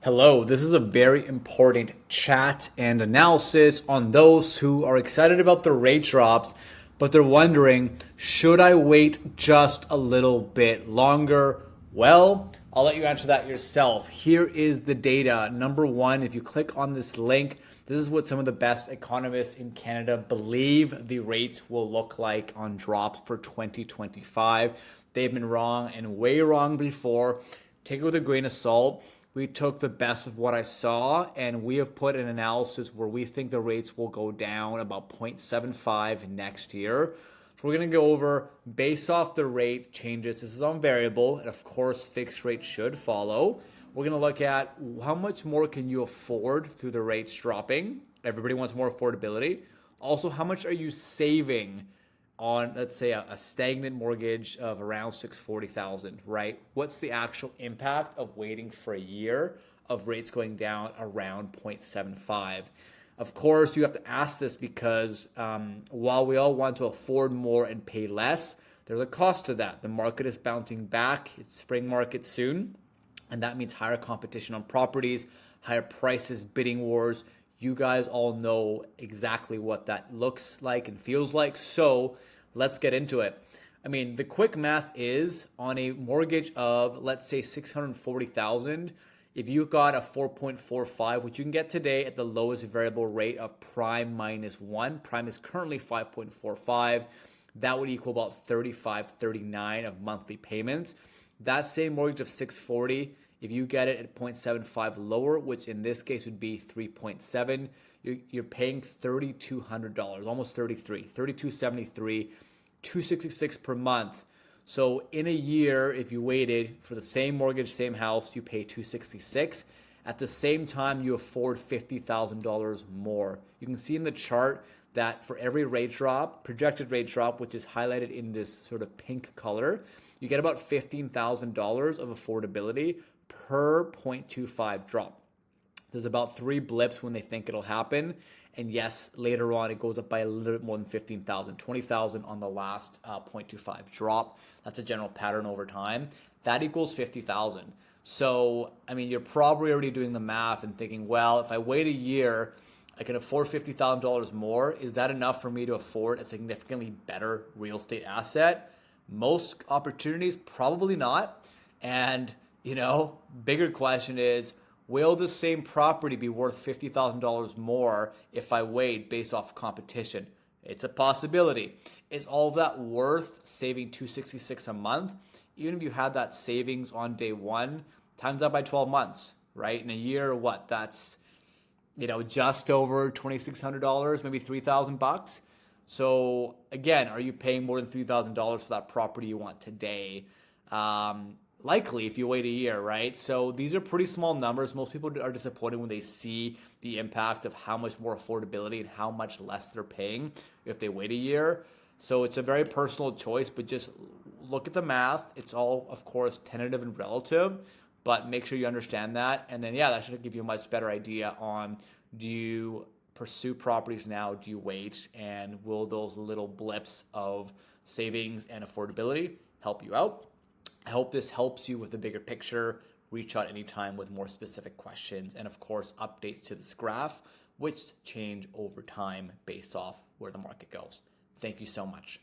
Hello, this is a very important chat and analysis on those who are excited about the rate drops, but they're wondering, should I wait just a little bit longer? Well, I'll let you answer that yourself. Here is the data. Number one, if you click on this link, this is what some of the best economists in Canada believe the rates will look like on drops for 2025. They've been wrong and way wrong before. Take it with a grain of salt. We took the best of what I saw and we have put an analysis where we think the rates will go down about 0.75 next year. So we're going to go over based off the rate changes. This is on variable, and of course, fixed rate should follow. We're going to look at how much more can you afford through the rates dropping. Everybody wants more affordability. Also, how much are you saving on, let's say, a stagnant mortgage of around 640,000, right? What's the actual impact of waiting for a year of rates going down around 0.75? Of course, you have to ask this because while we all want to afford more and pay less, there's a cost to that. The market is bouncing back. It's spring market soon, and that means higher competition on properties, higher prices, bidding wars. You guys all know exactly what that looks like and feels like. So let's get into it. I mean, the quick math is on a mortgage of, let's say, 640,000. If you got a 4.45, which you can get today at the lowest variable rate of prime minus one, prime is currently 5.45. That would equal about 35, 39 of monthly payments. That same mortgage of 640, if you get it at 0.75 lower, which in this case would be 3.7, you're paying $3,200, almost 33, 3273, 266 per month. So in a year, if you waited for the same mortgage, same house, you pay 266. At the same time, you afford $50,000 more. You can see in the chart that for every rate drop, projected rate drop, which is highlighted in this sort of pink color, you get about $15,000 of affordability per 0.25 drop. There's about 3 blips when they think it'll happen. And yes, later on, it goes up by a little bit more than 15,000, 20,000 on the last 0.25 drop. That's a general pattern over time. That equals 50,000. So, I mean, you're probably already doing the math and thinking, well, if I wait a year, I can afford $50,000 more. Is that enough for me to afford a significantly better real estate asset? Most opportunities, probably not. And, bigger question is, will the same property be worth $50,000 more if I wait based off competition? It's a possibility. Is all of that worth saving $266 a month? Even if you had that savings on day one, times that by 12 months, right? In a year, what? That's, just over $2,600, maybe $3,000. So again, are you paying more than $3,000 for that property you want today? Likely if you wait a year, right? So these are pretty small numbers. Most people are disappointed when they see the impact of how much more affordability and how much less they're paying if they wait a year. So it's a very personal choice, but just look at the math. It's all, of course, tentative and relative, but make sure you understand that. And then, that should give you a much better idea on, do you pursue properties now? Do you wait? And will those little blips of savings and affordability help you out? I hope this helps you with the bigger picture. Reach out anytime with more specific questions and, of course, updates to this graph, which change over time based off where the market goes. Thank you so much.